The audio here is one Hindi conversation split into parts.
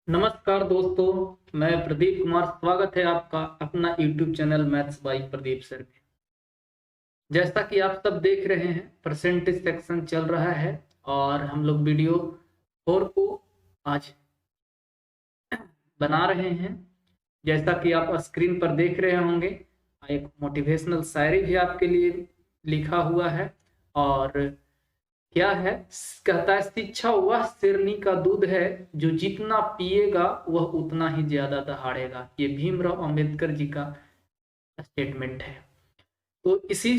नमस्कार दोस्तों, मैं प्रदीप कुमार। स्वागत है आपका अपना YouTube channel maths by Pradeep sir में। जैसा कि आप सब देख रहे हैं, परसेंटेज सेक्शन चल रहा है और हम लोग वीडियो 4 को आज बना रहे हैं। जैसा कि आप स्क्रीन पर देख रहे होंगे, एक मोटिवेशनल शायरी भी आपके लिए लिखा हुआ है। और क्या है, कहता है, शिक्षा वह शेरनी का दूध है जो जितना पिएगा वह उतना ही ज्यादा दहाड़ेगा। ये भीमराव अंबेडकर जी का स्टेटमेंट है। तो इसी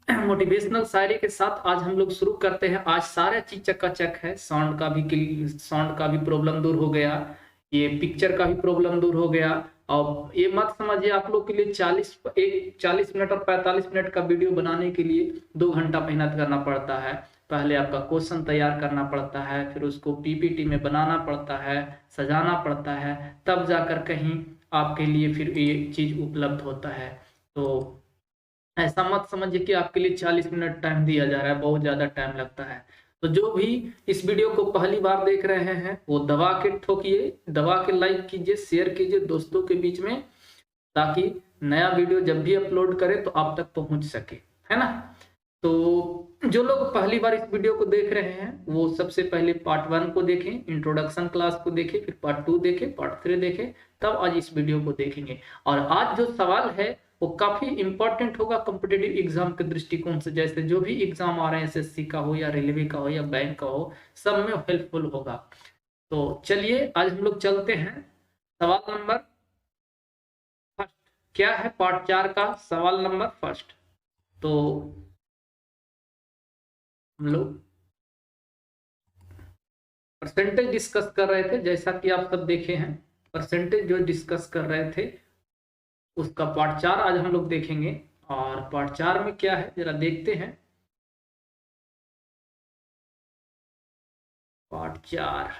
मोटिवेशनल शायरी के साथ आज हम लोग शुरू करते हैं। आज सारा चीज चकाचक है। साउंड का भी प्रॉब्लम दूर हो गया, ये पिक्चर का भी प्रॉब्लम दूर हो गया। और ये मत समझिए आप लोग के लिए 40 मिनट और 45 मिनट का वीडियो बनाने के लिए 2 घंटा मेहनत करना पड़ता है। पहले आपका क्वेश्चन तैयार करना पड़ता है, फिर उसको पीपीटी में बनाना पड़ता है, सजाना पड़ता है, तब जाकर कहीं आपके लिए फिर ये चीज उपलब्ध होता है। तो ऐसा मत समझिए कि आपके लिए 40 मिनट टाइम दिया जा रहा है, बहुत ज्यादा टाइम लगता है। तो जो भी इस वीडियो को पहली बार देख रहे हैं वो दबा के ठोकिए, दबा के लाइक कीजिए, शेयर कीजिए दोस्तों के बीच में, ताकि नया वीडियो जब भी अपलोड करें तो आप तक पहुंच सके, है ना। तो जो लोग पहली बार इस वीडियो को देख रहे हैं वो सबसे पहले पार्ट 1 को देखें, इंट्रोडक्शन क्लास को देखें, फिर पार्ट 2 देखें, पार्ट 3 देखें, तब आज इस वीडियो को देखेंगे। और आज जो सवाल है वो काफी इंपॉर्टेंट होगा कॉम्पिटिटिव एग्जाम के दृष्टिकोण से। जैसे जो भी एग्जाम आ रहे हैं, एसएससी का हो या रेलवे का हो या बैंक का हो, सब में हेल्पफुल होगा। तो चलिए आज हम लोग चलते हैं। सवाल नंबर फर्स्ट क्या है, पार्ट 4 का सवाल नंबर फर्स्ट। तो हम लोग परसेंटेज डिस्कस कर रहे थे, जैसा कि आप सब देखे हैं। परसेंटेज जो डिस्कस कर रहे थे उसका पार्ट 4 आज हम लोग देखेंगे। और पार्ट 4 में क्या है जरा देखते हैं। पार्ट 4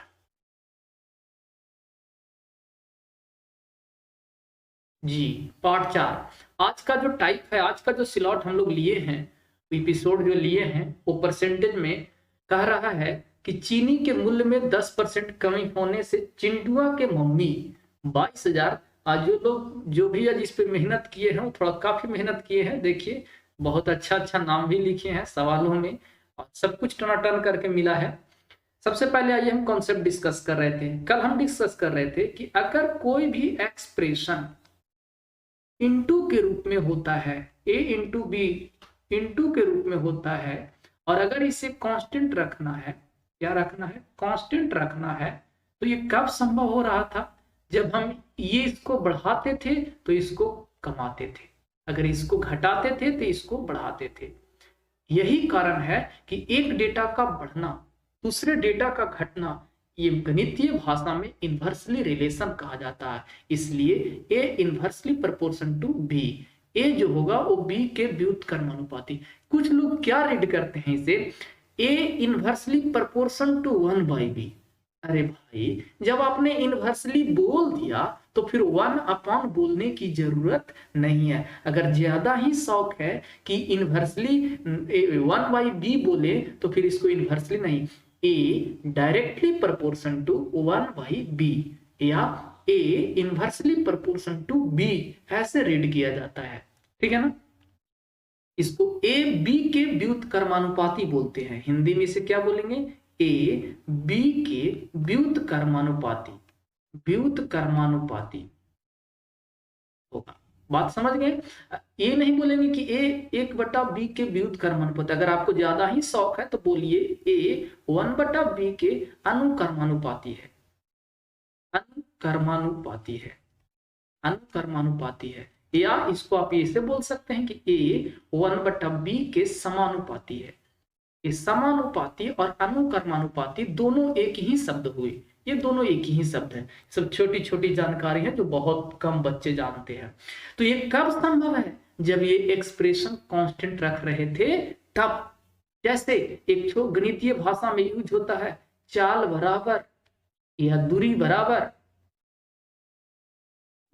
जी, पार्ट 4 आज का जो टाइप है, आज का जो स्लॉट हम लोग लिए हैं, एपिसोड जो लिए हैं, वो परसेंटेज में कह रहा है कि चीनी के मूल्य में 10% कमी होने से चिंटुआ के मम्मी 22,000। आज जो लोग जो भी आज इस पे मेहनत किए हैं वो थोड़ा काफी मेहनत किए हैं। देखिए बहुत अच्छा अच्छा नाम भी लिखे हैं सवालों में, और सब कुछ टनाटन करके मिला है। सबसे पहले आइए हम कॉन्सेप्ट डिस्कस कर रहे थे। कल हम डिस्कस कर रहे थे कि अगर कोई भी एक्सप्रेशन इंटू के रूप में होता है, a इंटू बी इंटू के रूप में होता है, और अगर इसे कांस्टेंट रखना है, क्या रखना है, कांस्टेंट रखना है, तो ये कब संभव हो रहा था, जब हम ये इसको बढ़ाते थे तो इसको कमाते थे, अगर इसको घटाते थे तो इसको बढ़ाते थे। यही कारण है कि एक डेटा का बढ़ना दूसरे डेटा का घटना, ये गणितीय भाषा में इन्वर्सली रिलेशन कहा जाता है। इसलिए ए इन्वर्सली प्रोपोर्शन टू बी, ए जो होगा वो बी के व्युत्क्रमानुपाती। कुछ लोग क्या रीड करते हैं इसे, ए इन्वर्सली प्रोपोर्शन टू 1/b। अरे भाई, जब आपने इन्वर्सली बोल दिया तो फिर 1 बोलने की जरूरत नहीं है। अगर ज्यादा ही शौक है कि इन्वर्सली 1/b बोले तो फिर इसको इन्वर्सली नहीं, a directly proportion to 1/b या a inversely proportion to b, ऐसे रीड किया जाता है। ठीक है ना। इसको a b के व्युत्क्रमानुपाती बोलते हैं। हिंदी में इसे क्या बोलेंगे, a b के व्युत्क्रमानुपाती, व्युत्क्रमानुपाती होगा। बात समझ गए। ये नहीं बोलेंगे कि a 1/b के व्युत्क्रमानुपाती। अगर आपको ज्यादा ही शौक है तो बोलिए a 1/b के अनुक्रमानुपाती है, अनुक्रमानुपाती है, अनुक्रमानुपाती है। या इसको आप ऐसे बोल सकते हैं कि a 1/b के समानुपाती है। ये समानुपाती और अनुक्रमानुपाती दोनों एक ही शब्द हुए, ये दोनों एक ही शब्द है। सब छोटी छोटी जानकारी है जो बहुत कम बच्चे जानते हैं। तो ये कब संभव है, जब ये एक्सप्रेशन कांस्टेंट रख रहे थे तब। जैसे एक गणितीय भाषा में यूज होता है चाल बराबर या दूरी बराबर,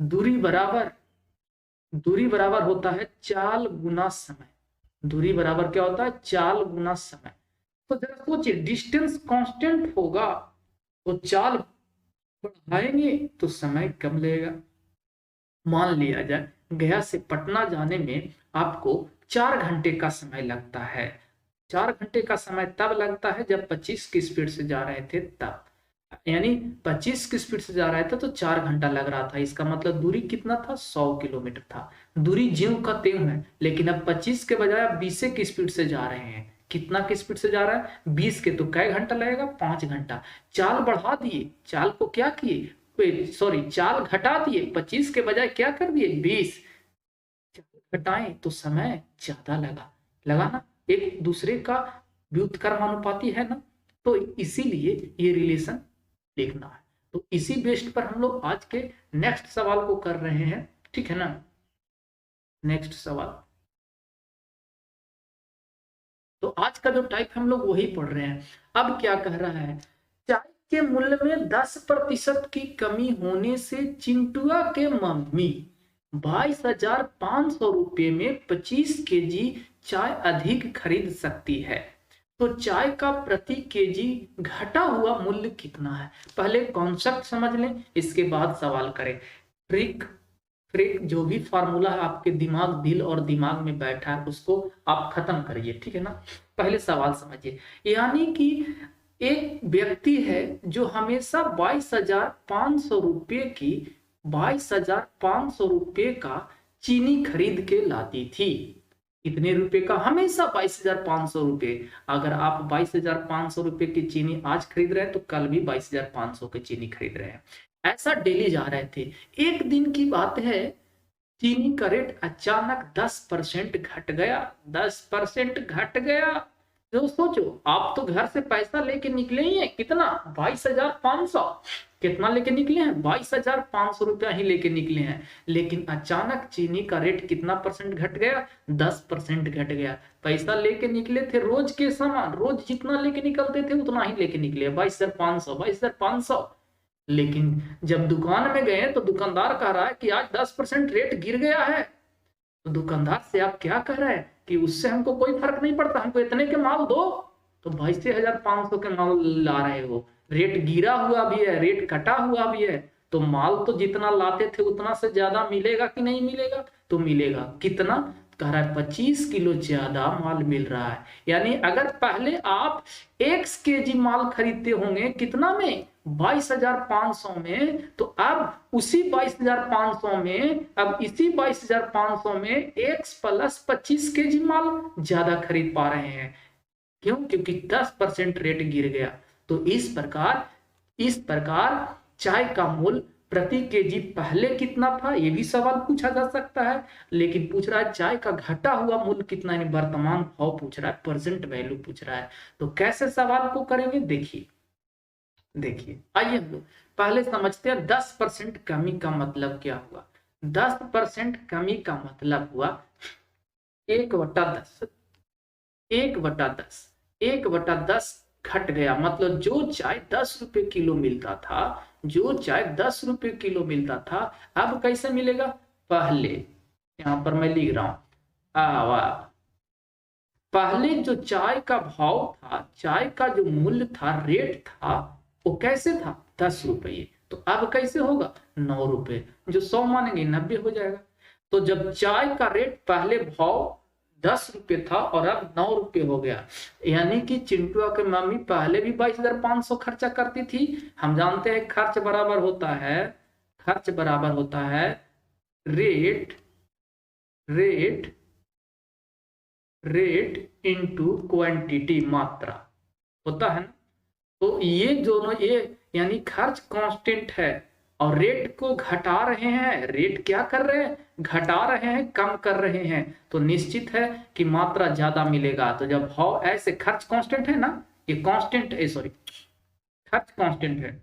दूरी बराबर, दूरी बराबर होता है चाल गुना समय। दूरी बराबर क्या होता है, चाल गुना समय। तो जरा सोचिए, डिस्टेंस कांस्टेंट होगा तो चाल बढ़ाएंगे तो समय कम लगेगा। मान लिया जाए गया से पटना जाने में आपको 4 घंटे का समय लगता है। 4 घंटे का समय तब लगता है जब 25 की स्पीड से जा रहे थे तब, यानी 25 की स्पीड से जा रहे थे तो 4 घंटा लग रहा था। इसका मतलब दूरी कितना था, 100 किलोमीटर था। दूरी ज्यों का त्यों है, लेकिन अब 25 के बजाय आप 20 की स्पीड से जा रहे हैं। कितना की स्पीड से जा रहा है, 20 के, तो कै घंटा लगेगा, 5 घंटा। चाल बढ़ा दिए, चाल को क्या किए, सॉरी चाल घटा दिए, 25 के बजाय क्या कर दिए, 20। घटाएं तो समय ज्यादा लगा ना, एक दूसरे का व्युत्क्रमानुपाती है ना। तो इसीलिए ये रिलेशन देखना है। तो इसी बेस्ड पर हम लोग आज के नेक्स्ट सवाल को कर रहे हैं, ठीक है ना। नेक्स्ट सवाल, तो आज का जो टाइप हम लोग वही पढ़ रहे हैं। अब क्या कह रहा है, चाय के मूल्य में 10% की कमी होने से चिंटुआ के मम्मी 22,500 रुपये में 25 केजी चाय अधिक खरीद सकती है। तो चाय का प्रति केजी घटा हुआ मूल्य कितना है। पहले कॉन्सेप्ट समझ लें, इसके बाद सवाल करें। ट्रिक ट्रिक जो भी फार्मूला है आपके दिमाग, दिल और दिमाग में बैठा है उसको आप खत्म करिए, ठीक है ना। पहले सवाल समझिए, यानी कि एक व्यक्ति है जो हमेशा 22,500 रुपये की 22,500 रुपये का चीनी खरीद के लाती थी। कितने रुपए का, हमेशा 22,500 रुपये। अगर आप 22,500 रुपये की चीनी आज खरीद रहे हैं तो कल भी 22,500 की चीनी खरीद रहे हैं। ऐसा डेली जा रहे थे। एक दिन की बात है, चीनी का रेट अचानक 10% घट गया। 10% घट गया, जो सोचो आप तो घर से पैसा लेके निकले ही हैं, कितना, 22,500। कितना लेके निकले हैं, 22,500 रुपया ही लेके निकले हैं। लेकिन अचानक चीनी का रेट कितना परसेंट घट गया, 10% घट गया। पैसा लेके निकले थे रोज के सामान, रोज जितना लेके निकलते थे उतना ही लेके निकले, 22,500। लेकिन जब दुकान में गए तो दुकानदार कह रहा है कि आज 10% रेट गिर गया है। तो दुकानदार से आप क्या कह रहे हैं कि उससे हमको कोई फर्क नहीं पड़ता, हमको इतने के माल दो। तो 22,500 के माल ला रहे हो, रेट गिरा हुआ भी है, रेट कटा हुआ भी है, तो माल तो जितना लाते थे उतना से ज्यादा मिलेगा कि नहीं मिलेगा, तो मिलेगा। कितना कह रहा है, 25 किलो ज्यादा माल मिल रहा है। यानी अगर पहले आप 1 केजी माल खरीदते होंगे कितना में, 22,500 में, तो अब उसी 22,500 में, अब इसी 22,500 में x प्लस 25 केजी माल ज्यादा खरीद पा रहे हैं। क्यों, क्योंकि 10% रेट गिर गया। तो इस प्रकार चाय का मूल्य प्रति केजी पहले कितना था, ये भी सवाल पूछा जा सकता है। लेकिन पूछ रहा है चाय का घटा हुआ मूल्य कितना, यानी वर्तमान भाव पूछ रहा है, प्रेजेंट वैल्यू पूछ रहा है। तो कैसे सवाल को करेंगे, देखिए आइए हम लोग पहले समझते हैं 10% कमी का मतलब क्या हुआ। 10% कमी का मतलब हुआ 1/10, 1/10 घट गया। मतलब जो चाय 10 रुपए किलो मिलता था, जो चाय 10 रुपए किलो मिलता था, अब कैसे मिलेगा, पहले यहां पर मैं लिख रहा हूं, पहले जो चाय का भाव था, चाय का जो मूल्य था, रेट था, वो कैसे था, 10 रुपये। तो अब कैसे होगा, 9 रुपये। जो 100 मानेंगे 90 हो जाएगा। तो जब चाय का रेट पहले भाव 10 रुपये था और अब 9 रुपये हो गया, यानी कि चिंटुआ की मम्मी पहले भी 22,500 खर्चा करती थी। हम जानते हैं खर्च बराबर होता है रेट इंटू क्वांटिटी, मात्रा होता है ना। तो ये दोनों, ये यानी खर्च कांस्टेंट है और रेट को घटा रहे हैं। रेट क्या कर रहे हैं, घटा रहे हैं, कम कर रहे हैं। तो निश्चित है कि मात्रा ज्यादा मिलेगा। तो जब भाव ऐसे, खर्च कांस्टेंट है ना, ये कांस्टेंट है, सॉरी खर्च कांस्टेंट है।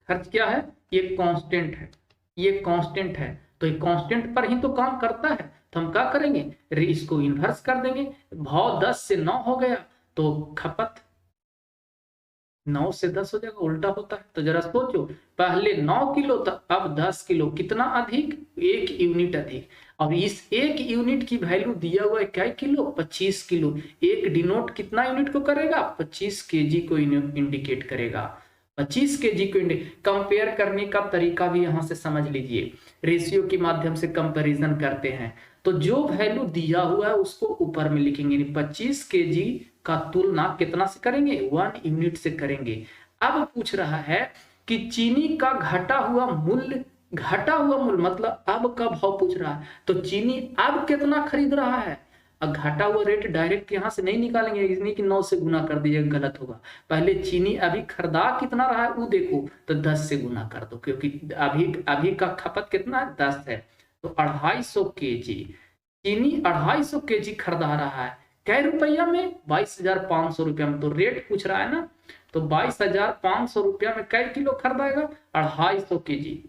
खर्च क्या है, ये कांस्टेंट है, ये कांस्टेंट है। तो ये कांस्टेंट पर ही तो काम करता है। तो हम क्या करेंगे, इसको इन्वर्स कर देंगे। भाव 10 से 9 हो गया तो खपत 9 से 10 हो जाएगा, उल्टा होता है। तो जरा सोचो, पहले 9 किलो था, अब 10 किलो, कितना अधिक, 1 यूनिट अधिक। अब इस 1 यूनिट की वैल्यू दिया हुआ है क्या किलो, 25 किलो। एक डिनोट कितना यूनिट को करेगा, 25 केजी को इंडिकेट करेगा। 25 केजी को कंपेयर करने का तरीका भी यहां से समझ लीजिए, रेशियो के माध्यम से कंपैरिजन करते हैं। तो जो वैल्यू दिया हुआ है उसको ऊपर में लिखेंगे, 25 केजी का तुलना कितना से करेंगे, 1 यूनिट से करेंगे। अब पूछ रहा है कि चीनी का घटा हुआ मूल्य मतलब अब का भाव पूछ रहा है, तो चीनी अब कितना खरीद रहा है। अब घटा हुआ रेट डायरेक्ट यहां से नहीं निकालेंगे, इसलिए कि 9 से गुना कर दीजिएगा, गलत होगा। पहले चीनी अभी खरीदा कितना रहा है वो देखो, तो 10 से गुना कर दो, क्योंकि अभी का खपत कितना है, 10 है। तो 250 केजी चीनी 250 केजी खरीदा रहा है, कै रुपया में, 22,500 रुपया में। तो रेट पूछ रहा है ना, तो 22,500 रुपया में कै किलो खरीदाएगा, 250 केजी,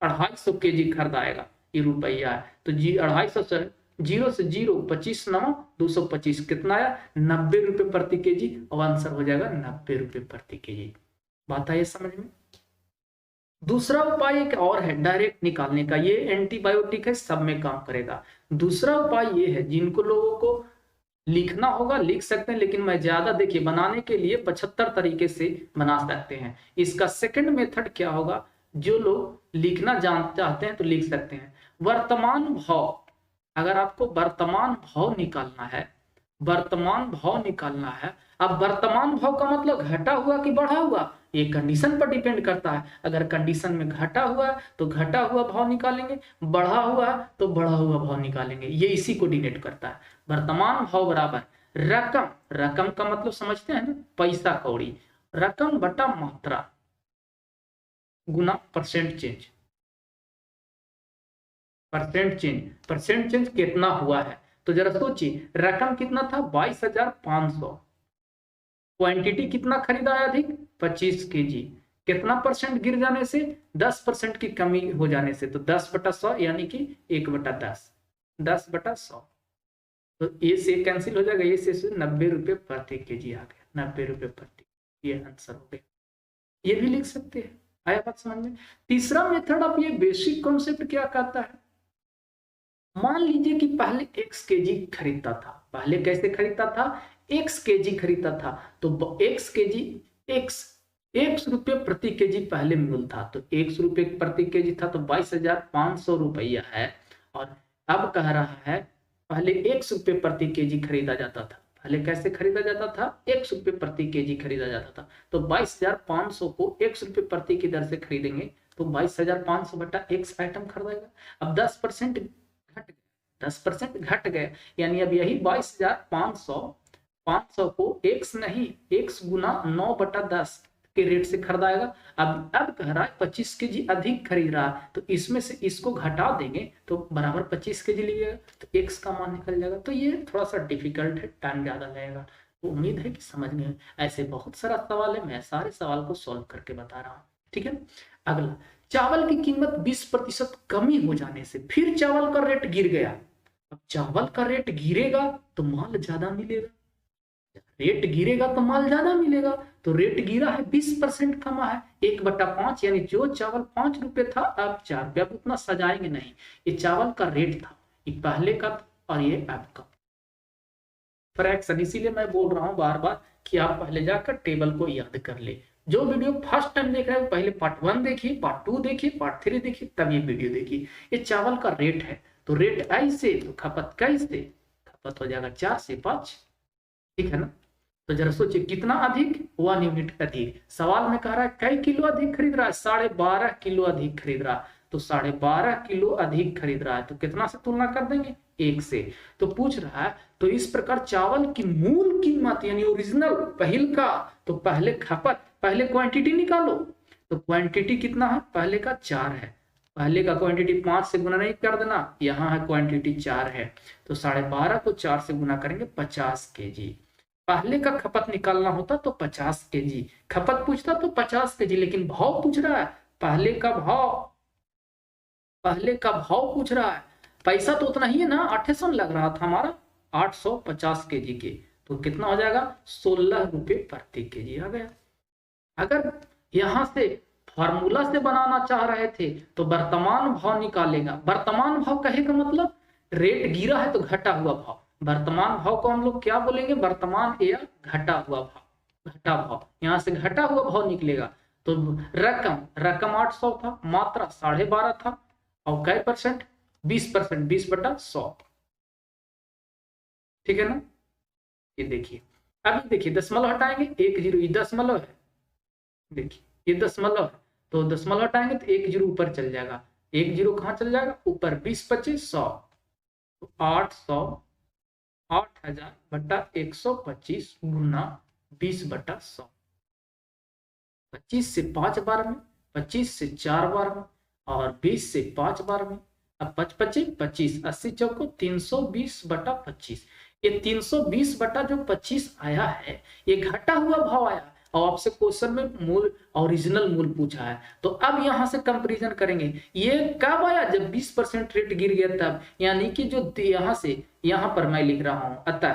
250 केजी खरीदाएगा, ये रुपया है। तो जी 250 से 0 से 0, 25 9 225 कितना आया, 90 रुपए प्रति केजी। और आंसर हो जाएगा 90 रुपए प्रति केजी। बात आई समझ में। दूसरा उपाय एक और है डायरेक्ट निकालने का, ये एंटीबायोटिक है, सब में काम करेगा। दूसरा उपाय ये है, जिनको लोगों को लिखना होगा लिख सकते हैं, लेकिन मैं ज्यादा देखिए बनाने के लिए 75 तरीके से बना सकते हैं। इसका सेकंड मेथड क्या होगा, जो लोग लिखना चाहते हैं तो लिख सकते हैं। वर्तमान भाव, अगर आपको वर्तमान भाव निकालना है, वर्तमान भाव निकालना है। अब वर्तमान भाव का मतलब घटा हुआ कि बढ़ा हुआ, ये कंडीशन पर डिपेंड करता है। अगर कंडीशन में घटा हुआ है तो घटा हुआ भाव निकालेंगे, बढ़ा हुआ है तो बढ़ा हुआ भाव निकालेंगे। ये इसी को डिनोट करता है। वर्तमान भाव बराबर रकम, रकम का मतलब समझते हैं ना, पैसा कौड़ी, रकम बटा मात्रा गुना परसेंट चेंज। परसेंट चेंज कितना हुआ है, तो जरा सोचिए, रकम कितना था 22,500, क्वांटिटी कितना खरीदा है अधिक 25 केजी, कितना परसेंट गिर जाने से, 10% की कमी हो जाने से, तो 10/100 यानी कि 1/10, 10/100। तो ये से कैंसिल हो जाएगा, ये से 90 रुपए प्रति केजी आ गया, 90 रुपए प्रति, ये आंसर हो गया। ये भी लिख सकते हैं, आया बात समझ में। तीसरा मेथड, आप ये बेसिक कॉन्सेप्ट क्या कहता है, मान लीजिए कि पहले x केजी खरीदता था, पहले कैसे खरीदता था, x केजी खरीदता था, तो x केजी x रुपये प्रति केजी पहले मूल्य था, तो 100 रुपये प्रति केजी था, तो 22,500 रुपया है। और अब कह रहा है पहले 100 रुपये प्रति केजी खरीदा जाता था, पहले कैसे खरीदा जाता था, 100 रुपये प्रति केजी खरीदा जाता था, तो 22,500 को 100 रुपये प्रति की दर से खरीदेंगे, तो 22,500 बटा x आइटम खरीदेगा। अब 10% घट गए, 10% घट गए, यानी अब यही 22,500 को x नहीं, x गुना 9/10 के रेट से खरीदाएगा। अब कह रहा है 25 केजी अधिक खरीद रहा है, तो इसमें से इसको घटा देंगे तो बराबर 25 केजी लीजिएगा, तो x का मान निकल जाएगा। तो ये थोड़ा सा डिफिकल्ट है, टाइम ज्यादा लगेगा। तो उम्मीद है कि समझ में, ऐसे बहुत सारा सवाल है, मैं सारे सवाल को सॉल्व करके बता रहा हूँ, ठीक है। अगला, चावल की कीमत 20% कमी हो जाने से फिर चावल का रेट गिर गया। अब चावल का रेट गिरेगा तो माल ज्यादा मिलेगा, रेट गिरेगा तो माल ज्यादा मिलेगा। तो रेट गिरा है, 20% कमा है, 1/5, यानी जो चावल 5 रुपए था अब 4 रुपये। अब उतना सजाएंगे नहीं, ये चावल का रेट था, ये पहले का और ये अब का फ्रैक्शन। इसीलिए मैं बोल रहा हूं बार बार कि आप पहले जाकर टेबल को याद कर ले। जो वीडियो फर्स्ट टाइम देख रहे हो पहले पार्ट 1 देखिए, पार्ट 2 देखिए, पार्ट 3 देखिए, तब ये वीडियो देखिए। ये चावल का रेट है, तो रेट ऐसे तो खपत कैसे, खपत हो जाएगा 4 से 5, ठीक है ना। तो जरा सोचिए कितना अधिक, 1 यूनिट अधिक। सवाल में कह रहा है कई किलो अधिक खरीद रहा है, 12.5 किलो अधिक खरीद रहा है, तो 12.5 किलो अधिक खरीद रहा है, तो कितना से तुलना कर देंगे, 1 से। तो पूछ रहा है, तो इस प्रकार चावल की मूल कीमत यानी ओरिजिनल पहिल का, तो पहले खपत, पहले क्वांटिटी निकालो, तो क्वांटिटी कितना है, पहले का 4 है, पहले का क्वांटिटी 5 से गुना नहीं कर देना, यहाँ है क्वांटिटी 4 है, तो 12.5 को 4 से गुना करेंगे 50 केजी। पहले का खपत निकालना होता तो 50 केजी, खपत पूछता तो 50 केजी, लेकिन भाव पूछ रहा है, पहले का भाव पूछ रहा है। पैसा तो उतना ही है ना, 800 लग रहा था हमारा, 850 केजी के, तो कितना हो जाएगा, 16 रुपये प्रति केजी आ गया। अगर यहां से फॉर्मूला से बनाना चाह रहे थे तो वर्तमान भाव निकालेगा। वर्तमान भाव कहे का मतलब रेट गिरा है तो घटा हुआ भाव, वर्तमान भाव को हम लोग क्या बोलेंगे, वर्तमान या घटा हुआ भाव, घटा भाव, यहाँ से घटा हुआ भाव निकलेगा। तो रकम रकम 800 था, मात्रा 12.5 था, और कै परसेंट? 20%, 20/100। ठीक है ना? ये देखिए, अभी देखिए दशमलव हटाएंगे, 10, ये दशमलव है, देखिए ये दशमलव है, तो दशमलव हटाएंगे तो 10 ऊपर चल जाएगा, 10 कहाँ चल जाएगा? ऊपर। 20×25=100, तो 800, 8000/125 गुना 20/100। 25 से 5 बार में, 25 से 4 बार में, और 20 से 5 बार में। अब 25 80 चौको 320/25। ये 320/25 आया है, ये घटा हुआ भाव आया, और आपसे क्वेश्चन में मूल, ओरिजिनल मूल पूछा है। तो अब यहां से कंपैरिजन करेंगे, ये कब आया? जब 20% रेट गिर गया तब, यानी कि जो यहां से यहां पर मैं लिख रहा हूं, अतः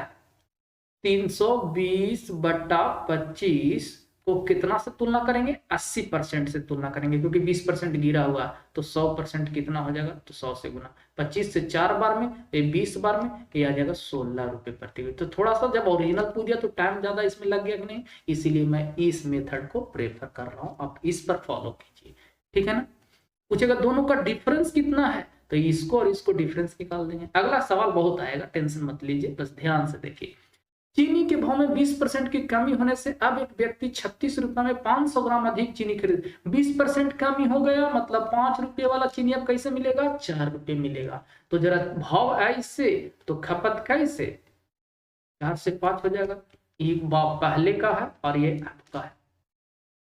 320/25 को कितना से तुलना करेंगे? 80% से तुलना करेंगे, क्योंकि 20% गिरा हुआ, तो 100% कितना हो जाएगा? तो 100 से गुना। 25 से 4 बार में, ये 20 बार में, ये आ जाएगा 16 रुपए प्रति यूनिट। तो थोड़ा सा जब ओरिजिनल पूछ दिया तो टाइम ज्यादा इसमें लग गया कि नहीं, इसीलिए मैं इस मेथड को प्रेफर कर रहा हूँ, आप इस पर फॉलो कीजिए। ठीक है ना? पूछेगा दोनों का डिफरेंस कितना है, तो इसको और इसको डिफरेंस निकाल देंगे। अगला सवाल बहुत आएगा, टेंशन मत लीजिए, बस ध्यान से देखिए। चीनी के भाव में 20% की कमी होने से अब एक व्यक्ति 36 रुपए में 500 ग्राम अधिक चीनी खरीद। 20% कमी हो गया, मतलब 5 रुपए वाला चीनी अब कैसे मिलेगा? 4 रुपए मिलेगा। तो जरा भाव ऐसे, तो खपत कैसे? 4 से 5 हो जाएगा। एक भाव पहले का है और ये आपका है।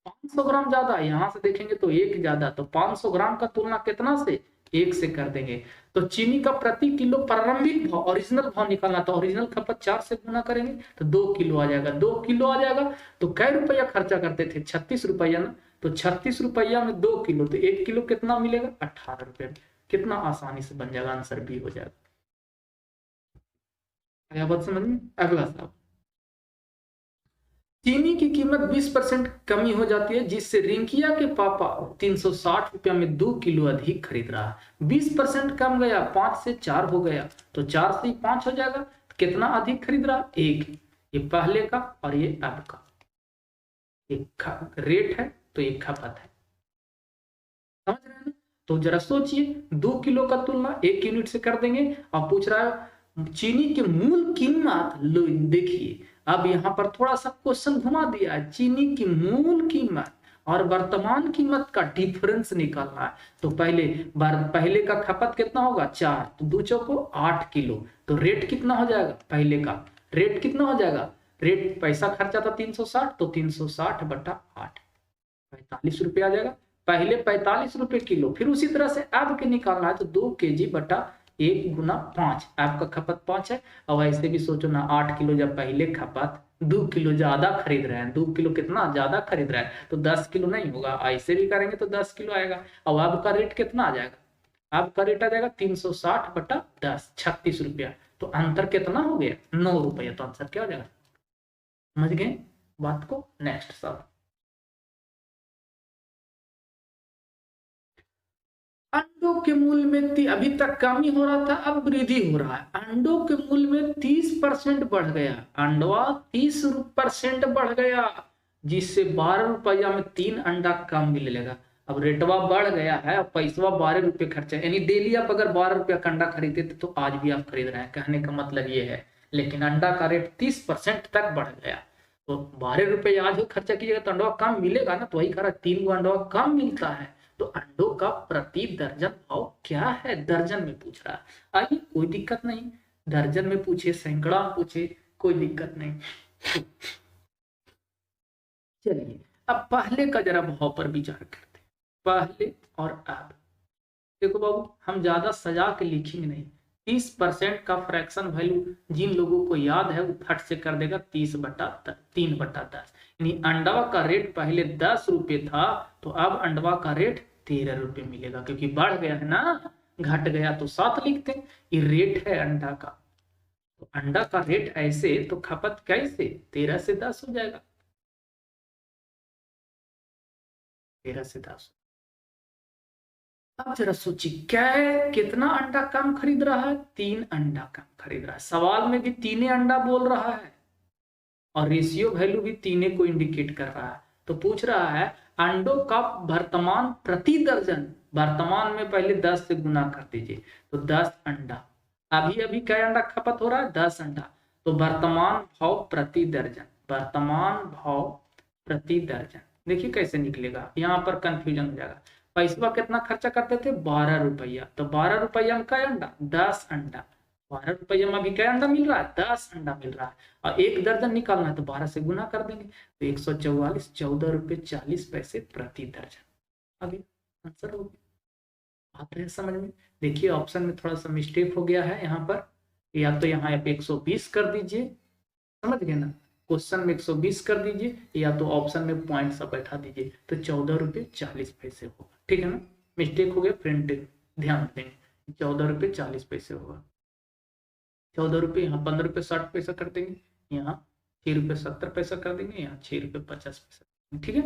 500 ग्राम ज्यादा, यहां से देखेंगे तो एक ज्यादा, तो 500 ग्राम का तुलना कितना से? 1 से कर देंगे। तो चीनी का प्रति किलो प्रारंभिक भाव, ओरिजिनल भाव निकालना, तो ओरिजिनल खपत 4 से गुना करेंगे तो 2 किलो आ जाएगा। 2 किलो आ जाएगा, तो कै रुपया खर्चा करते थे? 36 रुपया ना, तो 36 रुपया में 2 किलो, तो 1 किलो कितना मिलेगा? 18 रुपये में। कितना आसानी से बन जाएगा, आंसर बी हो जाएगा। आया बात समझ में? अगला सवाल। चीनी की कीमत 20% कमी हो जाती है, जिससे रिंकिया के पापा 360 रुपया में 2 किलो अधिक खरीद रहा है। 20% कम गया, 5 से 4 हो गया, तो 4 से 5 हो जाएगा। कितना अधिक खरीद रहा? 1। ये पहले का और ये अब का, एक रेट है तो एक खपत है। समझ रहे हैं ना? तो जरा सोचिए, 2 किलो का तुलना 1 यूनिट से कर देंगे, और पूछ रहा है चीनी की मूल कीमत। लो देखिए, अब यहाँ पर थोड़ा सा क्वेश्चन घुमा दिया है, चीनी की मूल कीमत और वर्तमान कीमत का डिफरेंस निकालना है। तो पहले का खपत कितना होगा? 4, तो 2 चौको 8 किलो, तो रेट कितना हो जाएगा? पहले का रेट कितना हो जाएगा? रेट पैसा खर्चा था 360, तो 360/8, 45 रुपये आ जाएगा। पहले 45 रुपए किलो, फिर उसी तरह से अब के निकालना है, तो 2 kg/1 गुना 5, आपका खपत 5 है। और ऐसे भी सोचो ना, 8 किलो जब पहले खपत, 2 किलो ज्यादा खरीद रहे हैं, 2 किलो कितना ज्यादा खरीद रहे हैं, तो 10 किलो नहीं होगा, ऐसे भी करेंगे तो 10 किलो आएगा। और अब का रेट कितना आ जाएगा? अब का रेट आ जाएगा 360/10, 36 रुपया। तो अंतर कितना हो गया? 9 रुपया। तो आंसर क्या हो जाएगा? समझ गए बात को? नेक्स्ट सवाल। अंडों के मूल्य में अभी तक कमी हो रहा था, अब वृद्धि हो रहा है। अंडों के मूल्य में 30% बढ़ गया, अंडवा 30% बढ़ गया, जिससे 12 रुपया में 3 अंडा कम मिलेगा। अब रेटवा बढ़ गया है और पैसवा 12 रुपये खर्चा, यानी डेली आप अगर 12 रुपया का अंडा खरीदते थे तो आज भी आप खरीद रहे हैं, कहने का मतलब ये है। लेकिन अंडा का रेट 30% तक बढ़ गया, तो 12 रुपये आज भी खर्चा कीजिएगा तो अंडवा कम मिलेगा ना, तो वही कह रहा 3 गो अंडवा कम मिलता है। तो अंडों का प्रति दर्जन भाव क्या है? दर्जन में पूछ रहा है। आइए, कोई दिक्कत नहीं, दर्जन में पूछे, सैकड़ा में पूछे, कोई दिक्कत नहीं। चलिए, अब पहले का जरा भाव पर विचार करते हैं, पहले और अब। देखो बाबू, हम ज्यादा सजा के लिखेंगे नहीं। 30% का फ्रैक्शन वैल्यू जिन लोगों को याद है वो फट से कर देगा 3/10, यानी अंडवा का रेट पहले 10 रुपये था, तो अब अंडवा का रेट 13 रुपये मिलेगा, क्योंकि बढ़ गया है ना, घट गया तो 7 लिखते। ये रेट है अंडा का, तो अंडा का रेट ऐसे, तो खपत कैसे? 13 से 10 हो जाएगा, 13 से 10। अब जरा सोचिए, क्या कितना अंडा कम खरीद रहा है? 3 अंडा कम खरीद रहा है। सवाल में भी 3 अंडा बोल रहा है, और रेशियो वैल्यू भी 3 को इंडिकेट कर रहा है। तो पूछ रहा है अंडों का वर्तमान प्रति दर्जन, वर्तमान में पहले 10 से गुना कर दीजिए, तो 10 अंडा। अभी अभी क्या अंडा खपत हो रहा है? 10 अंडा। तो वर्तमान भाव प्रति दर्जन, वर्तमान भाव प्रति दर्जन, देखिए कैसे निकलेगा, यहाँ पर कंफ्यूजन हो जाएगा। पैसा कितना खर्चा करते थे? 12 रुपया। तो 12 रुपया में क्या अंडा? 10 अंडा। 12 रुपये में अभी क्या अंडा मिल रहा है? 10 अंडा मिल रहा है। और 1 दर्जन निकालना है तो 12 से गुना कर देंगे, तो 144, 14 रुपये 40 पैसे प्रति दर्जन। अभी आंसर हो गया। आता है समझ में? देखिए ऑप्शन में थोड़ा सा मिस्टेक हो गया है यहाँ पर, या तो यहाँ पे 120 कर दीजिए, समझ गए ना, क्वेश्चन में 120 कर दीजिए, या तो ऑप्शन में पॉइंट सब बैठा दीजिए, तो 14 रुपये 40 पैसे होगा। ठीक है ना, मिस्टेक हो गया, प्रिंटिंग ध्यान देंगे। 14 रुपये 40 पैसे होगा। 14 रुपये, यहाँ 15 रुपये 60 पैसा कर देंगे, यहाँ 6 रुपये 70 पैसा कर देंगे, यहाँ 6 रुपये 50 पैसा। ठीक है।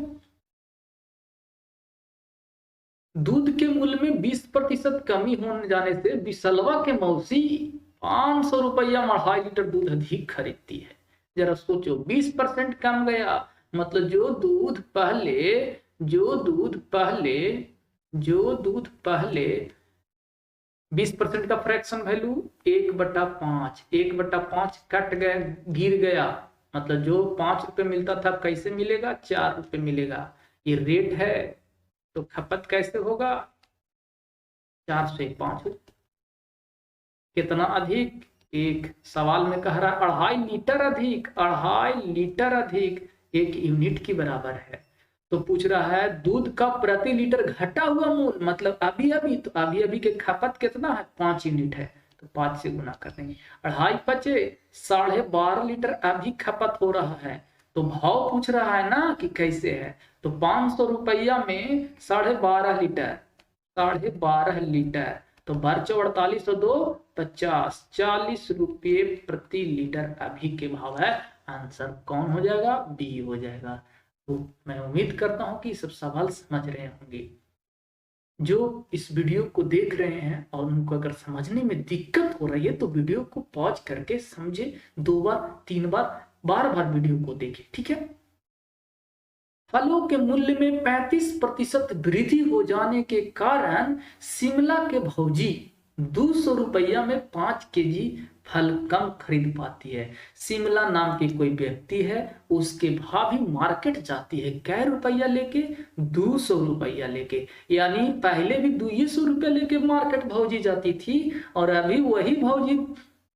दूध के मूल्य में 20% कमी होने जाने से बिसलवा के मौसी 500 रुपया में 2.5 लीटर दूध अधिक खरीदती है। जरा सोचो, 20% कम गया, मतलब जो दूध पहले 20% का फ्रैक्शन वैल्यू 1/5, 1/5 कट गया, गिर गया, मतलब जो 5 रुपए मिलता था कैसे मिलेगा? 4 रुपए मिलेगा। ये रेट है, तो खपत कैसे होगा? 4 से 5, कितना अधिक? एक सवाल में कह रहा है 2.5 लीटर अधिक, 2.5 लीटर अधिक 1 यूनिट की बराबर है। तो पूछ रहा है दूध का प्रति लीटर घटा हुआ मूल्य, मतलब अभी अभी, तो अभी अभी के खपत कितना है? 5 यूनिट है, तो 5 से गुना कर देंगे। 2.5 बचे 12.5 लीटर अभी खपत हो रहा है, तो भाव पूछ रहा है ना कि कैसे है, तो 500 रुपया में 12.5 लीटर, 12.5 लीटर, तो बर्च 48 और 2 50, 40 रुपये प्रति लीटर अभी के भाव है। आंसर कौन हो जाएगा? बी हो जाएगा। तो मैं उम्मीद करता हूं कि सब सवाल समझ रहे होंगे। जो इस वीडियो को देख रहे हैं और उनको अगर समझने में दिक्कत हो रही है तो वीडियो को पॉज करके समझे, 2 बार 3 बार बार बार वीडियो को देखें। ठीक है। फलों के मूल्य में 35% वृद्धि हो जाने के कारण शिमला के भौजी 200 रुपया में 5 केजी फल कम खरीद पाती है। शिमला नाम की कोई व्यक्ति है, उसके भाभी मार्केट जाती है कै रुपया लेके? 200 रुपया लेके। यानी पहले भी 200 रुपया लेके मार्केट भौजी जाती थी, और अभी वही भौजी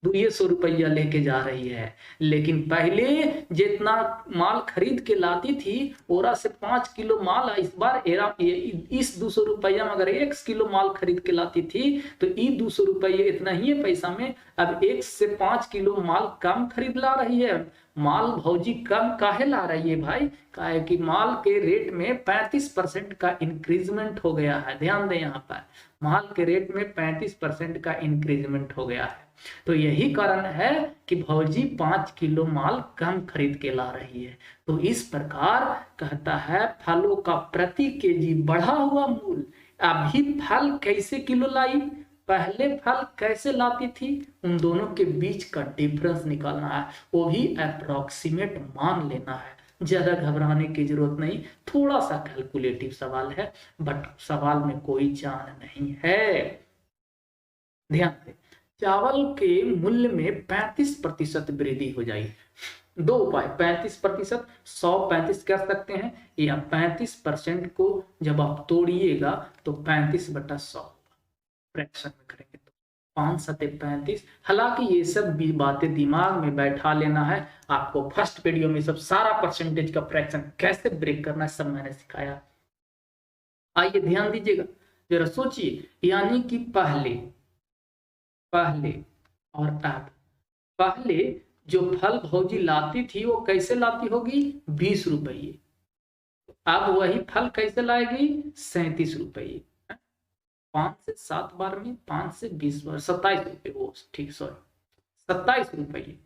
200 रुपया लेके जा रही है। लेकिन पहले जितना माल खरीद के लाती थी, ओरा से 5 किलो माल, इस बार इस 200 रुपया में अगर 1 किलो माल खरीद के लाती थी तो ये 200 रुपये इतना ही है पैसा में, अब 1 से 5 किलो माल कम खरीद ला रही है। माल भौजी कम काहे ला रही है भाई? काहे कि माल के रेट में 35% का इंक्रीजमेंट हो गया है। ध्यान दें, यहाँ पर माल के रेट में 35% का इंक्रीजमेंट हो गया है, तो यही कारण है कि भौजी 5 किलो माल कम खरीद के ला रही है। तो इस प्रकार कहता है फलों का प्रति केजी बढ़ा हुआ मूल्य। अभी फल कैसे किलो लाई, पहले फल कैसे लाती थी, उन दोनों के बीच का डिफरेंस निकालना है, वो भी अप्रोक्सीमेट मान लेना है। ज्यादा घबराने की जरूरत नहीं, थोड़ा सा कैलकुलेटिव सवाल है, बट सवाल में कोई जान नहीं है। ध्यान दें, चावल के मूल्य में 35% वृद्धि हो जाएगी। 2 उपाय, 35%, 135 कर सकते हैं, या 35% को जब आप तोड़िएगा तो 35/100 फ्रैक्शन में करेंगे तो 5 सते 35। हालांकि ये सब भी बातें दिमाग में बैठा लेना है। आपको फर्स्ट वीडियो में सब सारा परसेंटेज का फ्रैक्शन कैसे ब्रेक करना है सब मैंने सिखाया। आइए ध्यान दीजिएगा, जरा सोचिए, यानी कि पहले और अब, पहले जो फल भौजी लाती थी वो कैसे लाती होगी? 20 रुपये। अब वही फल कैसे लाएगी? 37 रुपये। 5 से 7 बार में 5 से 20 बार 27 रुपये, वो ठीक, सॉरी 27 रुपये,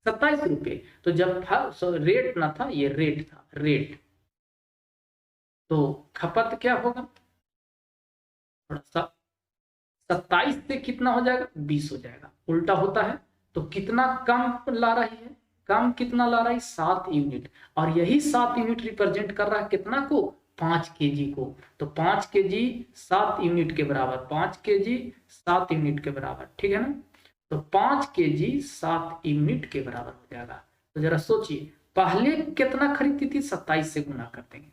27 रुपये। तो जब फल रेट ना था, ये रेट था, रेट, तो खपत क्या होगा? थोड़ा सा 27 से कितना हो जाएगा? 20 हो जाएगा। उल्टा होता है तो कितना कम ला रही है? कम कितना ला रहा है 7 यूनिट, और यही 7 यूनिट रिप्रेजेंट कर रहा है कितना को 5 केजी को। तो 5 केजी 7 यूनिट के बराबर, 5 केजी 7 यूनिट के बराबर, ठीक है ना। तो 5 केजी 7 यूनिट के बराबर हो जाएगा। तो जरा सोचिए पहले कितना खरीदती थी, 27 से गुना कर देंगे।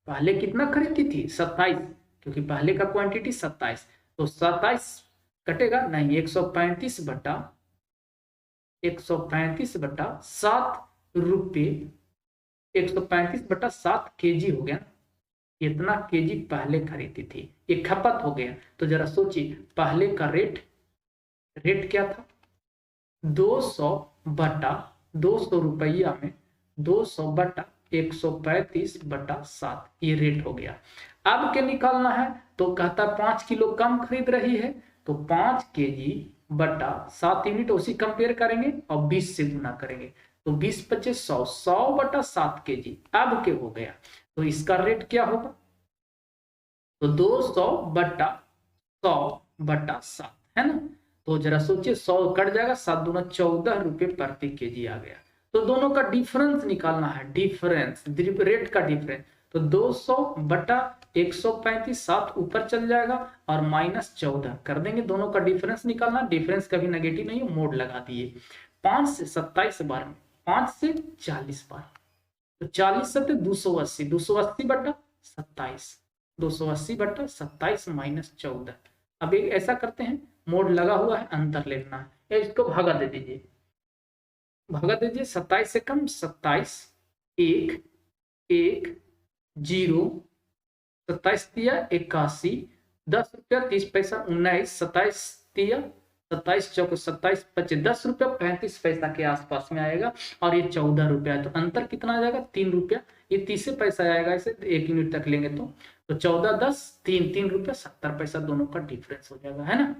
पहले कितना खरीदती थी 27, क्योंकि पहले का क्वांटिटी 27, तो 27 कटेगा नहीं, 135 बटा 7 रुपये, 135 बटा 7 केजी हो गया। इतना केजी पहले खरीदी थी, ये खपत हो गया। तो जरा सोचिए पहले का रेट क्या था 200 बटा 200 रुपया में 200 बटा 135 बटा 7, ये रेट हो गया। अब क्या निकालना है, तो कहता 5 किलो कम खरीद रही है, तो 5 केजी बटा 7 यूनिट उसी कंपेयर करेंगे और 20 से गुना करेंगे, तो 20 पचे 100, 100 बटा 7 केजी। अब क्या हो गया, तो इसका रेट क्या होगा, तो 200 बटा 100 बटा 7 है ना। तो जरा सोचिए 100 कट जाएगा, 7 दूना 14 रुपये प्रति केजी आ गया। तो दोनों का डिफरेंस निकालना है, डिफरेंस रेट का डिफरेंस। तो 200 बटा 135, 7 ऊपर चल जाएगा और माइनस 14 कर देंगे, दोनों का डिफरेंस निकालना। डिफरेंस कभी नेगेटिव नहीं, मोड लगा दिए। 5 से 27 बार में 5 से 40 बार, तो 40 से 280, 280 बटा 27, 280 बटा 27 माइनस 14। अब एक ऐसा करते हैं, मोड लगा हुआ है, अंतर लेना है, इसको भगा दे दीजिए, भगा दीजिए। 27 से कम 27, 1 1 0, 27 दिया 81, 10 रुपया 30 पैसा 19, 27 दिया 27 चौक 27 25, 10 रुपया 35 पैसा के आसपास में आएगा, और ये 14 रुपया। तो अंतर कितना आ जाएगा 3 रुपया, ये 30 पैसा आएगा, इसे 1 यूनिट तक लेंगे तो 14 10 3 रुपया 70 पैसा, दोनों का डिफरेंस हो जाएगा, है ना।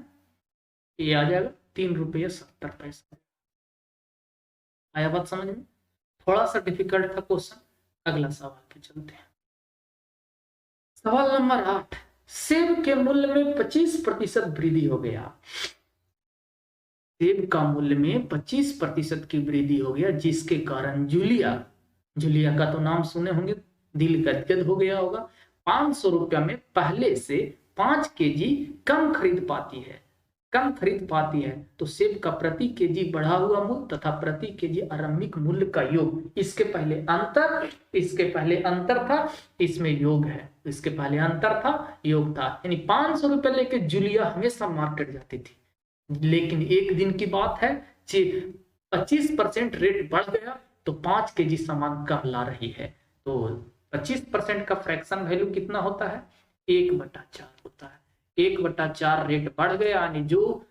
ये आ जाएगा 3 रुपया 70 पैसा। आया बात समझ में, थोड़ा सा डिफिकल्ट था क्वेश्चन। अगला सवाल पे चलते हैं। सवाल नंबर 8, सेब के मूल्य में 25% वृद्धि हो गया। सेब का मूल्य में 25% की वृद्धि हो गया, जिसके कारण जूलिया का तो नाम सुने होंगे, दिल गदगद हो गया होगा। 500 रुपया में पहले से 5 केजी कम खरीद पाती है, तो सेब का प्रति केजी बढ़ा हुआ मूल्य तथा प्रति केजी आरंभिक मूल्य का योग, इसके पहले अंतर था, इसमें योग है, इसके पहले अंतर था, योग था। यानी 500 रुपये लेके जूलिया हमेशा मार्केट जाती थी, लेकिन एक दिन की बात है 25% रेट बढ़ गया, तो 5 केजी सामान कम ला रही है। तो 25% का फ्रैक्शन वैल्यू कितना होता है, 1/4 होता है। 1/4 रेट बढ़ गया, यानी जो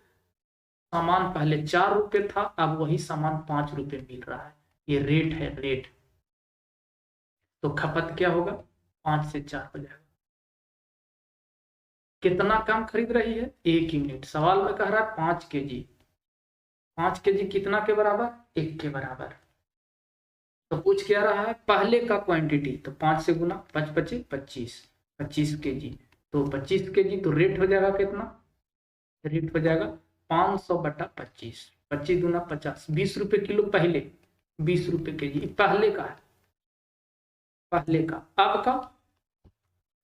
सामान पहले 4 रुपये था, अब वही सामान 5 रुपये मिल रहा है, ये रेट है, रेट। तो खपत क्या होगा, 5 से 4 हो जाएगा। कितना कम खरीद रही है, 1 यूनिट। सवाल में कह रहा है 5 केजी, 5 केजी कितना के बराबर, 1 के बराबर। तो पूछ क्या रहा है पहले का क्वांटिटी, तो 5 से गुना 5 पचे 25 केजी, तो 25 केजी, तो रेट हो जाएगा कितना, रेट हो जाएगा 500 बटा 25, 25 दूना 50, 20 रुपये किलो पहले, 20 रुपये केजी पहले का है, पहले का। अब का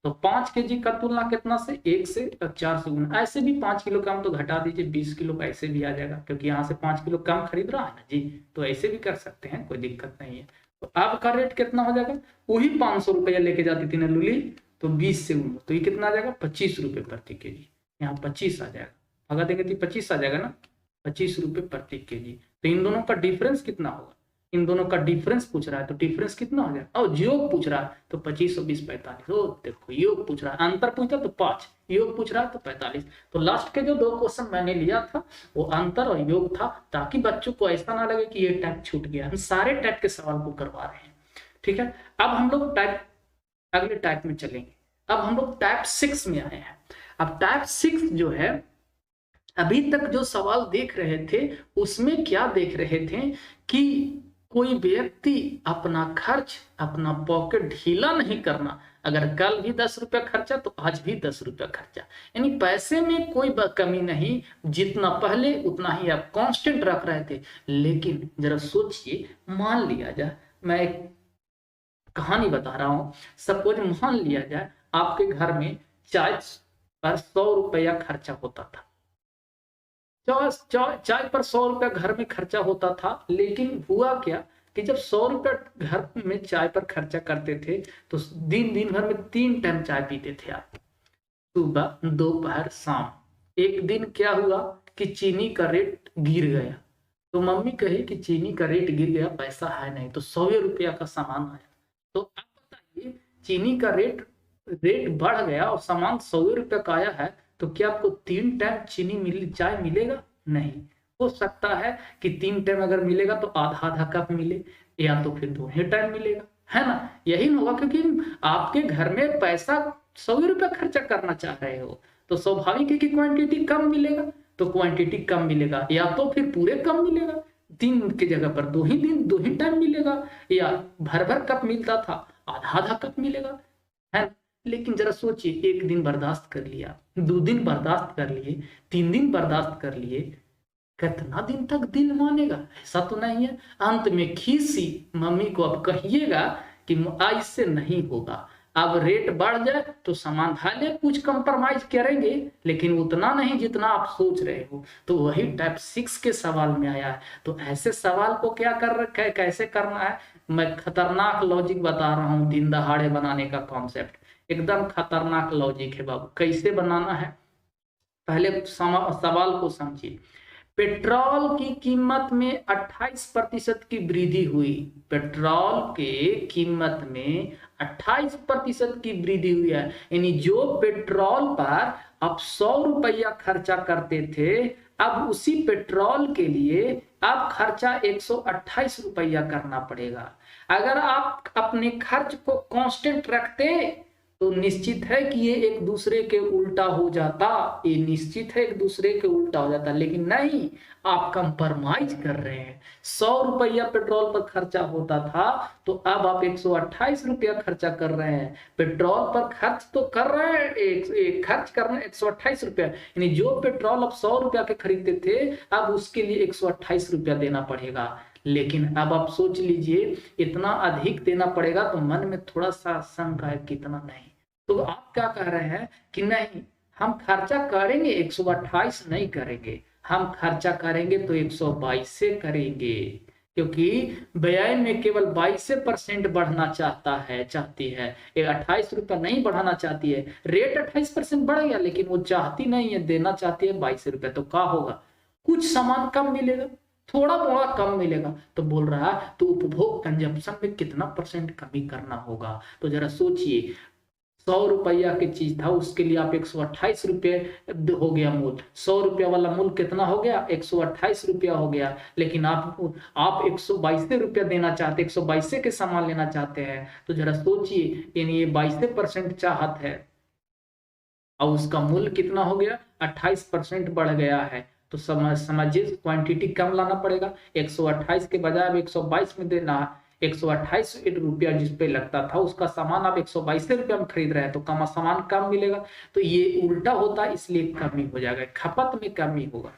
तो 5 केजी का तुलना कितना से, 1 से 4 से गुना। ऐसे भी 5 किलो कम तो घटा दीजिए, 20 किलो का ऐसे भी आ जाएगा, क्योंकि यहाँ से 5 किलो कम खरीद रहा है ना जी, तो ऐसे भी कर सकते हैं, कोई दिक्कत नहीं है। तो अब का रेट कितना हो जाएगा, वही 500 रुपया लेके जाती थी ना लूली, तो 20 से गुना, तो ये कितना आ जाएगा 25 रुपये प्रति केजी। यहाँ 25 आ जाएगा, भगा देंगे तो 25 आ जाएगा ना, 25 रुपये प्रति केजी। तो इन दोनों का डिफरेंस कितना होगा, इन दोनों का डिफरेंस पूछ रहा है, तो डिफरेंस कितना हो जाएगा, और योग पूछ रहा है, तो 25 और 20 45। तो देखो योग पूछ रहा है, अंतर पूछता तो 5, योग पूछ रहा है तो 45। तो लास्ट के जो 2 क्वेश्चन मैंने लिया था वो अंतर और योग था, ताकि बच्चों को ऐसा ना लगे कि ये टाइप छूट गया। हम सारे टाइप के सवाल को करवा रहे हैं, ठीक है। अब हम लोग अगले टाइप में चलेंगे। अब हम लोग टाइप 6 में आए हैं। अब टाइप 6 जो है, अभी तक जो सवाल देख रहे थे उसमें क्या देख रहे थे कि कोई व्यक्ति अपना खर्च, अपना पॉकेट ढीला नहीं करना। अगर कल भी 10 रुपया खर्चा तो आज भी 10 रुपया खर्चा, यानी पैसे में कोई कमी नहीं, जितना पहले उतना ही आप कांस्टेंट रख रहे थे। लेकिन जरा सोचिए, मान लिया जाए, मैं एक कहानी बता रहा हूं, सपोज मान लिया जाए आपके घर में चाय पर 100 रुपया खर्चा होता था। चाय पर 100 रुपया घर में खर्चा होता था, लेकिन हुआ क्या कि जब 100 रुपया घर में चाय पर खर्चा करते थे तो दिन भर में 3 टाइम चाय पीते थे आप, सुबह, दोपहर, शाम। एक दिन क्या हुआ कि चीनी का रेट गिर गया, तो मम्मी कही कि चीनी का रेट गिर गया, पैसा है नहीं, तो 100 रुपया का सामान आया। तो आप बताइए, चीनी का रेट बढ़ गया और सामान 100 रुपया का आया है, तो क्या आपको 3 टाइम चाय मिलेगा? नहीं। हो सकता है कि 3 टाइम अगर मिलेगा तो आधा आधा कप मिले, या तो फिर 2 ही टाइम मिलेगा, है ना? यही ना होगा, क्योंकि आपके घर में पैसा 100 रुपया खर्चा करना चाह रहे हो, तो स्वाभाविक है कि क्वांटिटी कम मिलेगा। तो क्वांटिटी कम मिलेगा, या तो फिर पूरे कम मिलेगा, 3 की जगह पर 2 ही टाइम मिलेगा, या भर भर कप मिलता था आधा आधा कप मिलेगा, है। लेकिन जरा सोचिए, 1 दिन बर्दाश्त कर लिया, 2 दिन बर्दाश्त कर लिए, 3 दिन बर्दाश्त कर लिए, कितना दिन तक दिल मानेगा? ऐसा तो नहीं है। अंत में खीसी मम्मी को अब कहिएगा कि आज से नहीं होगा, अब रेट बढ़ जाए तो सामान भले कुछ कंप्रोमाइज करेंगे, लेकिन उतना नहीं जितना आप सोच रहे हो। तो वही टाइप 6 के सवाल में आया है। तो ऐसे सवाल को क्या कर रखा है, कैसे करना है, मैं खतरनाक लॉजिक बता रहा हूँ। दिन दहाड़े बनाने का कॉन्सेप्ट एकदम खतरनाक लॉजिक है बाबू। कैसे बनाना है, पहले सवाल को समझिए। पेट्रोल की कीमत में 28% की वृद्धि हुई। पेट्रोल के कीमत में 28% की वृद्धि हुई है, यानी जो पेट्रोल पर आप 100 रुपया खर्चा करते थे, अब उसी पेट्रोल के लिए अब खर्चा 128 रुपया करना पड़ेगा। अगर आप अपने खर्च को कांस्टेंट रखते तो निश्चित है कि ये एक दूसरे के उल्टा हो जाता, ये निश्चित है एक दूसरे के उल्टा हो जाता, लेकिन नहीं, आप कंप्रोमाइज कर रहे हैं। 100 रुपया पेट्रोल पर खर्चा होता था, तो अब आप 128 रुपया खर्चा कर रहे हैं। पेट्रोल पर खर्च तो कर रहे हैं, खर्च कर रहे हैं 128 रुपया, यानी जो पेट्रोल आप 100 रुपया के खरीदते थे, अब उसके लिए 128 रुपया देना पड़ेगा। लेकिन अब आप सोच लीजिए, इतना अधिक देना पड़ेगा, तो मन में थोड़ा सा शंका है, कितना नहीं। तो आप क्या कह रहे हैं कि नहीं, हम खर्चा करेंगे, 128 नहीं करेंगे, हम खर्चा करेंगे तो 122 से करेंगे, क्योंकि व्यय में केवल 22% बढ़ना चाहती है, ये 28 रुपया नहीं बढ़ाना चाहती है। रेट 28% बढ़ गया, लेकिन वो चाहती नहीं है, देना चाहती है 22 रुपया। तो क्या होगा, कुछ सामान कम मिलेगा, थोड़ा थोड़ा कम मिलेगा। तो बोल रहा है तो उपभोग कंजप्शन में कितना % कमी करना होगा। तो जरा सोचिए, 100 रुपया की चीज था, उसके लिए आप 128 रुपये हो गया मूल, 100 रुपया वाला मूल कितना हो गया, 128 रुपया हो गया। लेकिन आप 122 रुपया देना चाहते, 122 के सामान लेना चाहते हैं। तो जरा सोचिए, यानी ये 22% चाहत है और उसका मूल्य कितना हो गया, 28% बढ़ गया है। तो समझिए, क्वांटिटी कम लाना पड़ेगा, 128 के बजाय अब 122 में देना है। 128 रुपया जिस पे लगता था, उसका सामान आप 122 रुपया में खरीद रहे हैं, तो कम सामान कम मिलेगा। तो ये उल्टा होता है, इसलिए कमी हो जाएगा, खपत में कमी होगा,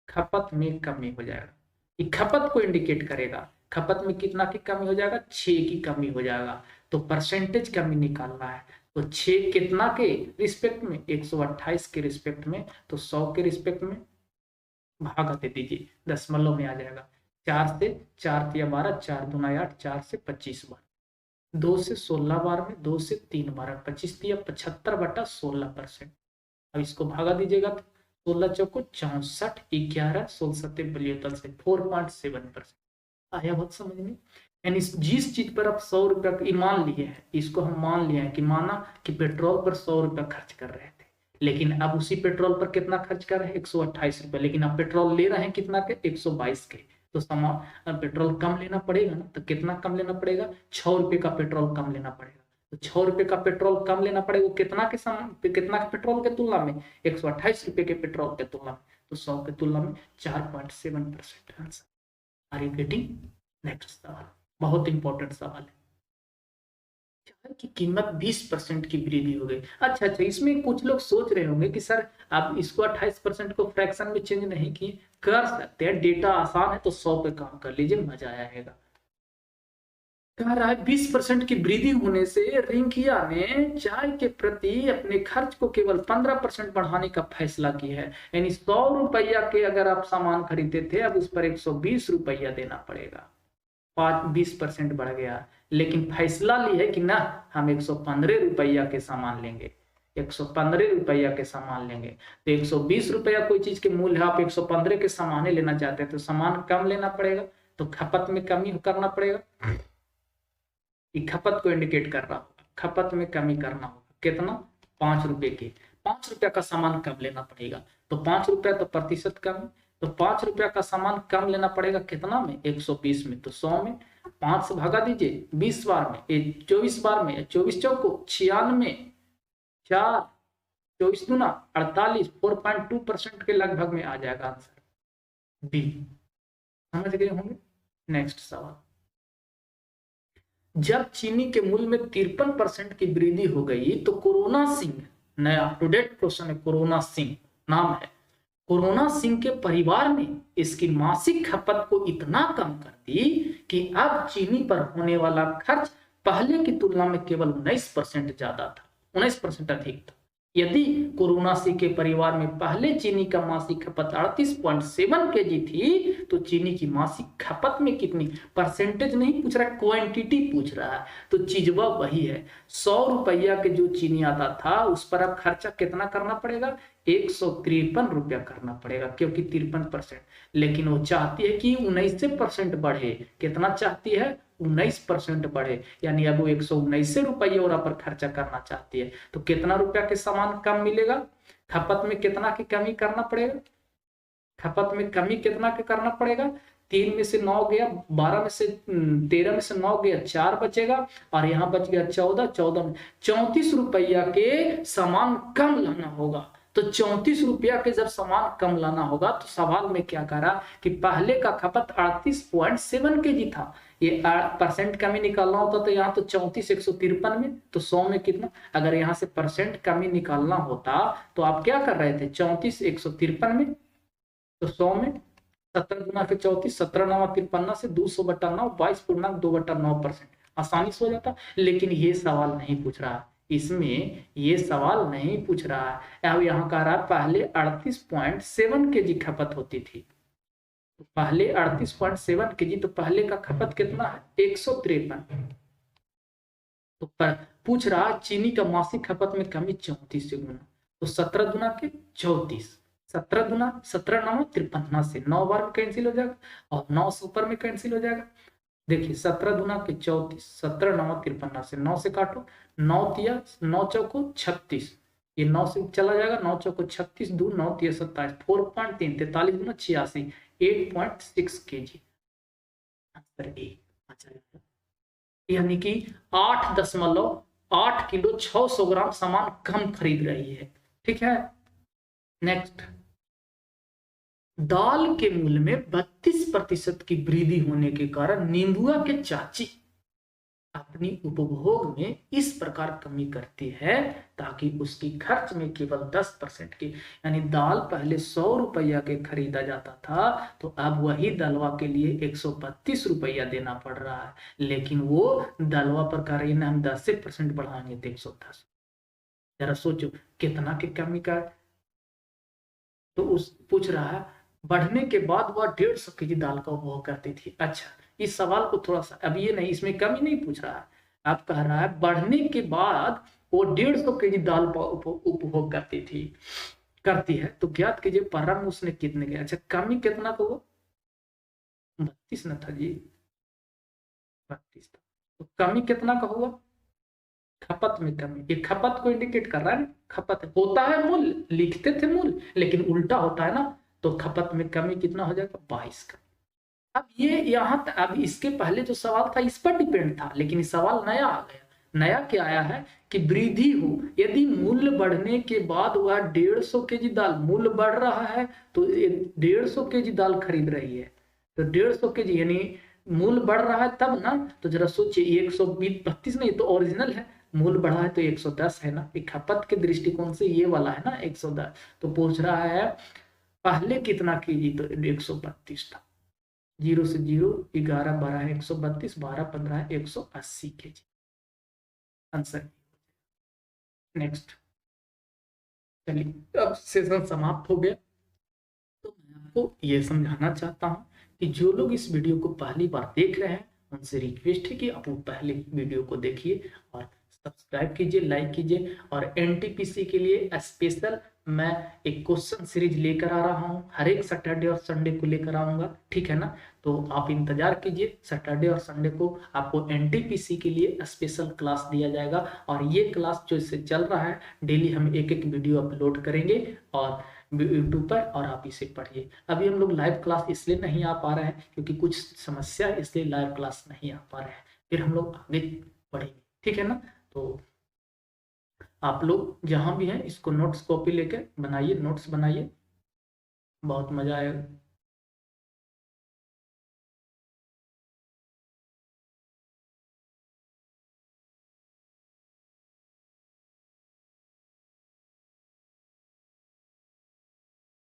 खपत में कमी हो जाएगा। ये खपत को इंडिकेट करेगा, खपत में कितना की कमी हो जाएगा, 6 की कमी हो जाएगा। तो परसेंटेज कमी निकालना है, तो 6 कितना के रिस्पेक्ट में, 128 के रिस्पेक्ट में, तो 100 के रिस्पेक्ट में भागा दे दीजिए, दशमलव में आ जाएगा। 4 से 4 तिया 12, 4 दूना 8, 4 से 25 बार, 2 से 16 बार में, 2 से 3 बार, 25 तिया 75/16%। अब इसको भागा दीजिएगा तो 16 चौको 64, 11, 16 सत्ते 72 से 4.7% आया। बहुत समझ में, यानी जिस चीज पर आप 100 रुपया मान लिए हैं, इसको हम मान लिए हैं कि माना कि पेट्रोल पर 100 रुपया खर्च कर रहे थे, लेकिन अब उसी पेट्रोल पर कितना खर्च कर रहे हैं, 128 रुपया, लेकिन आप पेट्रोल ले रहे हैं कितना के, 122 के। तो पेट्रोल कम लेना पड़ेगा ना, तो कितना कम लेना पड़ेगा, 6 रुपये का पेट्रोल कम लेना पड़ेगा। तो 6 रुपये का पेट्रोल कम लेना पड़ेगा, कितना के पेट्रोल के तुलना में, 128 रुपये के पेट्रोल के तुलना में। तो 100 के तुलना में 4.7% answer. Are you getting? Next सवाल, बहुत इंपॉर्टेंट सवाल है। चाय की कीमत 20% की वृद्धि हो गई। अच्छा, इसमें कुछ लोग सोच रहे होंगे कि सर आप इसको 28% को फ्रैक्शन में चेंज नहीं किए। कर सकते हैं, डेटा आसान है तो 100 पे काम कर लीजिए, मजा आएगा। कह रहा है 20% की वृद्धि होने से रिंकिया ने चाय के प्रति अपने खर्च को केवल 15% बढ़ाने का फैसला किया है। यानी 100 रुपया के अगर आप सामान खरीदते थे, अब उस पर 120 रुपया देना पड़ेगा। 20% बढ़ गया, लेकिन फैसला ली है कि ना हम 115 रुपया के सामान लेंगे, 115 रुपया के सामान लेंगे। तो 120 रुपया कोई चीज के मूल्य है, आप 115 के सामान लेना चाहते हैं तो सामान कम लेना पड़ेगा, तो खपत में कमी करना पड़ेगा। खपत को इंडिकेट कर रहा होगा, खपत में कमी करना होगा। कितना? 5 रुपए की, 5 रुपया का सामान कम लेना पड़ेगा। तो 5 रुपया तो प्रतिशत कम, तो 5 रुपया का सामान कम लेना पड़ेगा। कितना में? 120 में। तो 100 में 5 से भागा दीजिए 20 बार में, 24 बार में, 24 चौको 96, 4 24 दूना 48, 4.2% के लगभग में आ जाएगा आंसर बी। समझ गए होंगे। नेक्स्ट सवाल, जब चीनी के मूल्य में 53% की वृद्धि हो गई तो कोरोना सिंह, नया टू डेट क्वेश्चन है, कोरोना सिंह नाम है, कोरोना सिंह के परिवार ने इसकी मासिक खपत को इतना कम कर दी कि अब चीनी पर होने वाला खर्च पहले की तुलना में केवल 19% ज्यादा था, 19% अधिक था। यदि कोरोना सिंह के परिवार में पहले चीनी का मासिक खपत 38.7 kg थी, तो चीनी की मासिक खपत में कितनी, परसेंटेज नहीं पूछ रहा है, क्वांटिटी पूछ रहा है। तो चीजवा वही है, 100 रुपया के जो चीनी आता था उस पर अब खर्चा कितना करना पड़ेगा? 153 रुपया करना पड़ेगा, क्योंकि 53%। लेकिन वो चाहती है कि 19% बढ़े। कितना चाहती है? 19% बढ़े, यानी अब वो 119 रुपये और पर खर्चा करना चाहती है। तो कितना रुपया के सामान कम मिलेगा? खपत में कितना की कमी करना पड़ेगा? खपत में कमी कितना के करना पड़ेगा? 3 में से 9 गया, 12 में से 13 में से 9 गया, 4 बचेगा, और यहाँ बच गया 14, 14 में 34 रुपया के सामान कम लाना होगा। तो 34 रुपया के जब सामान कम लाना होगा, तो सवाल में क्या करा कि पहले का खपत 38.7 kg था, ये परसेंट कमी निकालना होता तो यहाँ तो 34 153 में, तो 100 में कितना? अगर यहाँ से परसेंट कमी निकालना होता तो आप क्या कर रहे थे? 34 153 में, तो 100 में 17 गुना के 34, 17 9 53 से 200/9, 22.2/9%, आसानी से हो जाता। लेकिन ये सवाल नहीं पूछ रहा, इसमें ये सवाल नहीं पूछ रहा है। अब यहाँ कह रहा है पहले 38.7 kg खपत होती थी, तो पहले 38.7 kg, तो पहले का खपत कितना है? 153। तो पूछ रहा चीनी का मासिक खपत में कमी 34 से गुना, तो 17 गुना के 34, 17 गुना 17 9 53 से 9 बार में कैंसिल हो जाएगा, और 9 से ऊपर में कैंसिल हो जाएगा। देखिए 17 गुना के 34, 17 9 53 से 9 से काटो, 9 तिया 9 चौको 36, ये 9 से चला जाएगा, 9 चौको 36, 2 9 तिया 27, 4.3, 43 गुना 86, 8.6 kg। आंसर ए आ जाएगा, यानी कि 8.8 किलो 600 ग्राम सामान कम खरीद रही है। ठीक है। नेक्स्ट, दाल के मूल्य में 32% की वृद्धि होने के कारण नींबुआ के चाची अपनी उपभोग में इस प्रकार कमी करती है ताकि उसकी खर्च में केवल 10% की, यानी दाल पहले 100 रुपया के खरीदा जाता था, तो अब वही दलवा के लिए 132 रुपया देना पड़ रहा है। लेकिन वो दलवा पर कह रही है हम 10% बढ़ाएंगे तो 110। जरा सोचो कितना की कमी का। तो उस पूछ रहा है बढ़ने के बाद वह 150 kg दाल का उपभोग करती थी। अच्छा, इस सवाल को थोड़ा सा, अब ये नहीं, इसमें कमी नहीं पूछ रहा है, आप कह रहा है बढ़ने के बाद वो 150 kg दाल का उपभोग करती है, तो ज्ञात कीजिए प्रारंभ में उसने कितने के। अच्छा, कमी कितना का हुआ? 32 न था जी, 32 था। तो कमी कितना का हुआ? खपत में कमी, ये खपत को इंडिकेट कर रहा है। खपत होता है मूल्य, लिखते थे मूल्य, लेकिन उल्टा होता है ना, तो खपत में कमी कितना हो जाएगा? 22 का। अब ये यहाँ अब इसके पहले जो सवाल था इस पर डिपेंड था, लेकिन इस सवाल नया आ गया। नया क्या आया है कि वृद्धि हो, यदि मूल्य बढ़ने के बाद वह 150 kg दाल, मूल्य बढ़ रहा है तो 150 kg दाल खरीद रही है, तो 150 kg यानी मूल बढ़ रहा है तब ना, तो जरा सोचिए 132 नहीं तो ओरिजिनल है, मूल बढ़ा है तो 110 है ना, एक खपत के दृष्टिकोण से ये वाला है ना 110। तो पूछ रहा है पहले कितना केजी, तो 132 था, 0 से 0, 11 12 है 132, 12 15 है 180 केजी आंसर। नेक्स्ट, चलिए अब सेशन समाप्त हो गया। तो मैं आपको ये समझाना चाहता हूँ कि जो लोग इस वीडियो को पहली बार देख रहे हैं उनसे रिक्वेस्ट है कि आप वो पहले वीडियो को देखिए और सब्सक्राइब कीजिए, लाइक कीजिए। और एनटीपीसी के लिए स्पेशल मैं एक क्वेश्चन सीरीज लेकर आ रहा हूँ, हर एक सैटरडे और संडे को लेकर आऊंगा, ठीक है ना। तो आप इंतजार कीजिए, सैटरडे और संडे को आपको एनटीपीसी के लिए स्पेशल क्लास दिया जाएगा। और ये क्लास जो इससे चल रहा है, डेली हम एक एक वीडियो अपलोड करेंगे और यूट्यूब पर, और आप इसे पढ़िए। अभी हम लोग लाइव क्लास इसलिए नहीं आ पा रहे हैं क्योंकि कुछ समस्या है, इसलिए लाइव क्लास नहीं आ पा रहे हैं, फिर हम लोग आगे बढ़ेंगे, ठीक है ना। तो आप लोग जहां भी हैं इसको नोट्स कॉपी लेकर बनाइए, नोट्स बनाइए, बहुत मजा आएगा।